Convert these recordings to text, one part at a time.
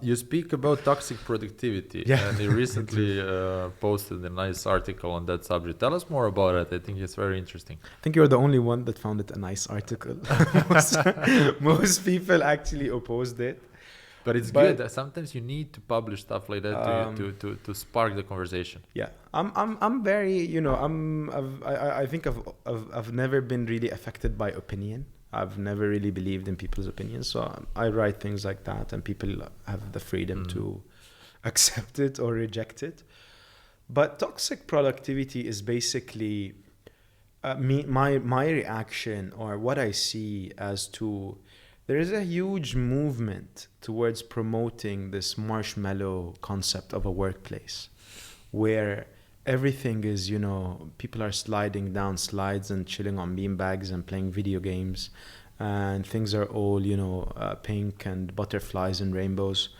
You speak about toxic productivity, Yeah. and you recently posted a nice article on that subject. Tell us more about it. I think it's very interesting. I think you're the only one that found it a nice article. most, most people actually opposed it. But it's But, good. Sometimes you need to publish stuff like that to spark the conversation. Yeah, I'm very, I think I've never been really affected by opinion. I've never really believed in people's opinions, so I write things like that, and people have the freedom to accept it or reject it. But toxic productivity is basically my reaction, or what I see as to, there is a huge movement towards promoting this marshmallow concept of a workplace, where everything is, people are sliding down slides and chilling on beanbags and playing video games, and things are all, pink and butterflies and rainbows,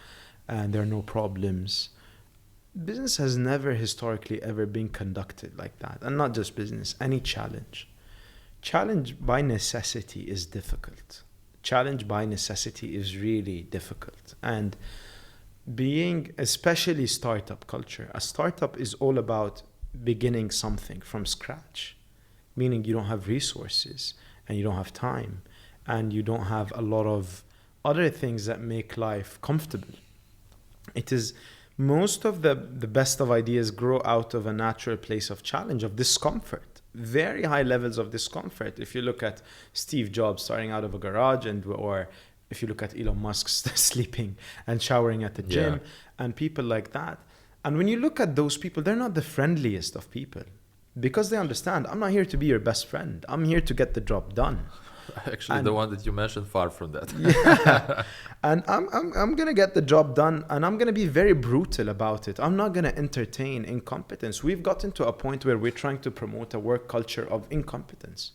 and there are no problems. Business has never historically ever been conducted like that. And not just business, any challenge. Challenge by necessity is difficult. Challenge by necessity is really difficult. And being, especially startup culture, a startup is all about beginning something from scratch, meaning you don't have resources and you don't have time and you don't have a lot of other things that make life comfortable. It is, most of the best of ideas grow out of a natural place of challenge, of discomfort, very high levels of discomfort. If you look at Steve Jobs starting out of a garage, or if you look at Elon Musk sleeping and showering at the gym, and people like that. And when you look at those people, they're not the friendliest of people, because they understand, I'm not here to be your best friend. I'm here to get the job done. Actually, and the one that you mentioned, far from that. Yeah. And I'm going to get the job done, and I'm going to be very brutal about it. I'm not going to entertain incompetence. We've gotten to a point where we're trying to promote a work culture of incompetence.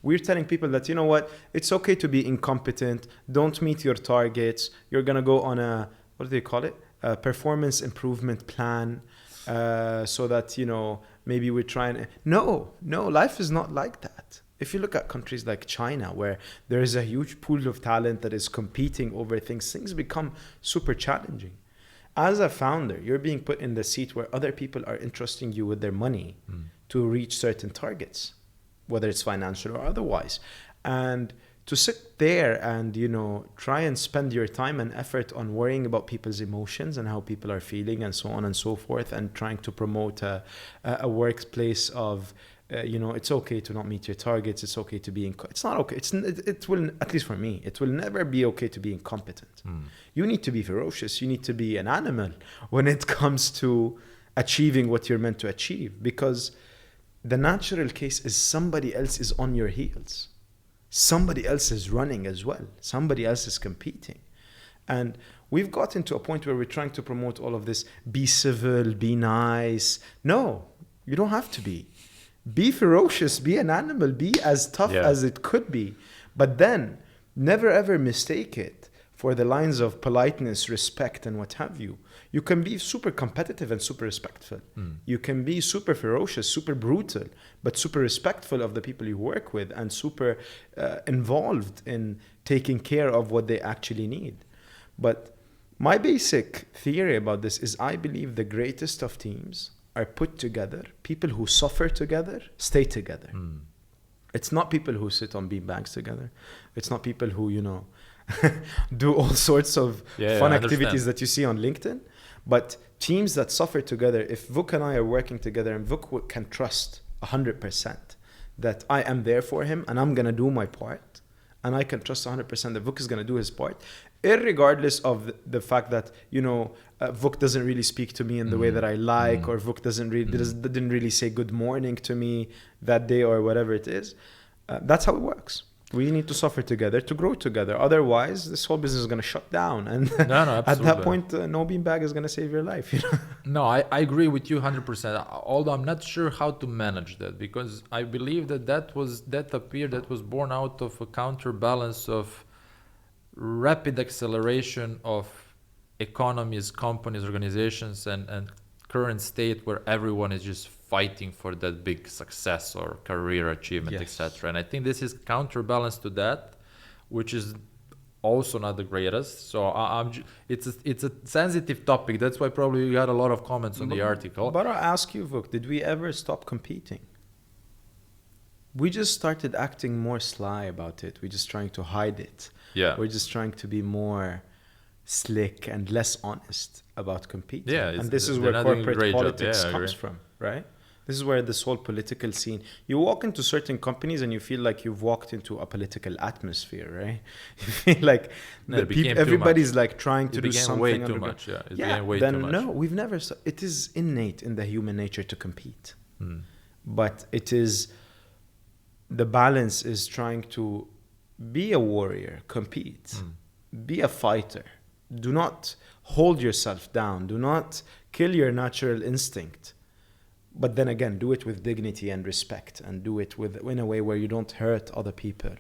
We're telling people that, you know what, it's okay to be incompetent. Don't meet your targets. You're going to go on a, what do they call it? A performance improvement plan. So that, maybe we're trying. No, life is not like that. If you look at countries like China, where there is a huge pool of talent that is competing over things become super challenging. As a founder, you're being put in the seat where other people are entrusting you with their money to reach certain targets, whether it's financial or otherwise. And to sit there and, try and spend your time and effort on worrying about people's emotions and how people are feeling and so on and so forth, and trying to promote a workplace of, it's okay to not meet your targets. It's okay to be it's not okay. It will, at least for me, it will never be okay to be incompetent. You need to be ferocious. You need to be an animal when it comes to achieving what you're meant to achieve, because the natural case is somebody else is on your heels. Somebody else is running as well. Somebody else is competing. And we've gotten to a point where we're trying to promote all of this. Be civil, be nice. No, you don't have to be. Be ferocious, be an animal, be as tough as it could be. But then never ever mistake it for the lines of politeness, respect, and what have you. You can be super competitive and super respectful. You can be super ferocious, super brutal, but super respectful of the people you work with, and super involved in taking care of what they actually need. But my basic theory about this is, I believe the greatest of teams are put together. People who suffer together stay together. It's not people who sit on beanbags together. It's not people who, do all sorts of fun activities that you see on LinkedIn. But teams that suffer together, if Vuk and I are working together, and Vuk can trust 100% that I am there for him and I'm going to do my part, and I can trust 100% that Vuk is going to do his part, irregardless of the fact that, Vuk doesn't really speak to me in the way that I like, or Vuk didn't really say good morning to me that day, or whatever it is. That's how it works. We need to suffer together to grow together. Otherwise, this whole business is going to shut down. And at that point, no beanbag is going to save your life. No, I agree with you 100%. Although I'm not sure how to manage that, because I believe that was born out of a counterbalance of rapid acceleration of economies, companies, organizations, and current state where everyone is just fighting for that big success or career achievement, etc. And I think this is counterbalance to that, which is also not the greatest. So it's a sensitive topic. That's why probably you got a lot of comments on the article. But I ask you, Vuk, did we ever stop competing? We just started acting more sly about it. We're just trying to hide it. Yeah. We're just trying to be more slick and less honest about competing. Yeah, and this is they're where not doing a corporate great job. politics Yeah, I comes agree. from, right? This is where this whole political scene, you walk into certain companies and you feel like you've walked into a political atmosphere, right? You feel like No, the it became too everybody's much. like trying to It do became something. way too underground. much. Yeah, it Yeah, became way then too much. no, we've never, it is innate in the human nature to compete. Mm. But it is, the balance is trying to be a warrior, compete, be a fighter. Do not hold yourself down. Do not kill your natural instinct. But then again, do it with dignity and respect, and do it in a way where you don't hurt other people.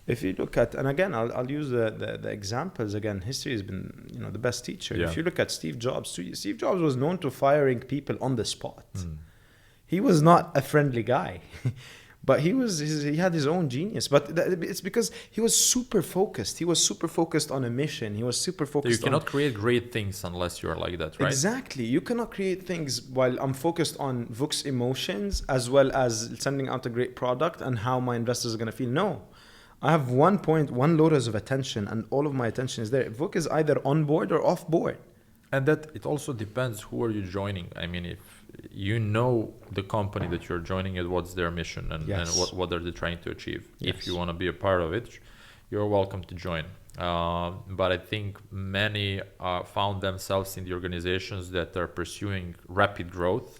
If you look at, and again, I'll use the examples again. History has been, the best teacher. Yeah. If you look at Steve Jobs, Steve Jobs was known to firing people on the spot. He was not a friendly guy. But he had his own genius. But it's because he was super focused. He was super focused on a mission. He was super So focused you cannot create great things unless you're like that, right? Exactly. You cannot create things while I'm focused on Vuk's emotions as well as sending out a great product and how my investors are going to feel. No. I have one lotus of attention, and all of my attention is there. Vuk is either on board or off board. And that it also depends who are you joining. I mean, if you know the company that you're joining and what's their mission and what are they trying to achieve. Yes. If you want to be a part of it, you're welcome to join. But I think many found themselves in the organizations that are pursuing rapid growth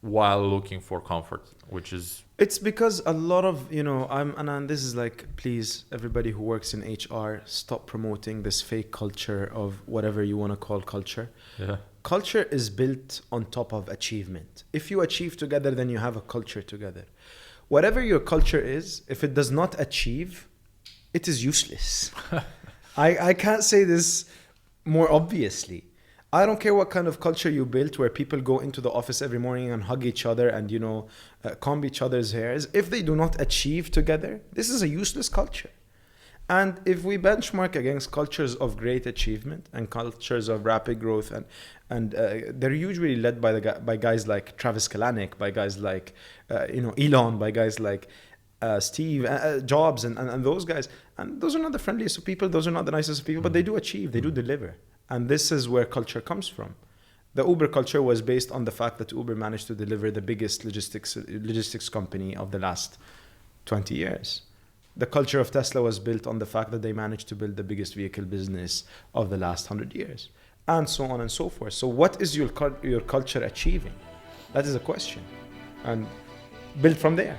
while looking for comfort, which is... It's because a lot of, and this is like, please, everybody who works in HR, stop promoting this fake culture of whatever you want to call culture. Yeah. Culture is built on top of achievement. If you achieve together, then you have a culture together. Whatever your culture is, if it does not achieve, it is useless. I can't say this more obviously. I don't care what kind of culture you built where people go into the office every morning and hug each other and, comb each other's hairs. If they do not achieve together, this is a useless culture. And if we benchmark against cultures of great achievement and cultures of rapid growth, and they're usually led by guys like Travis Kalanick, by guys like, Elon, by guys like Steve Jobs and those guys. And those are not the friendliest of people. Those are not the nicest of people, but they do achieve, they do deliver. And this is where culture comes from. The Uber culture was based on the fact that Uber managed to deliver the biggest logistics company of the last 20 years. The culture of Tesla was built on the fact that they managed to build the biggest vehicle business of the last 100 years, and so on and so forth. So what is your culture achieving? That is a question. And build from there.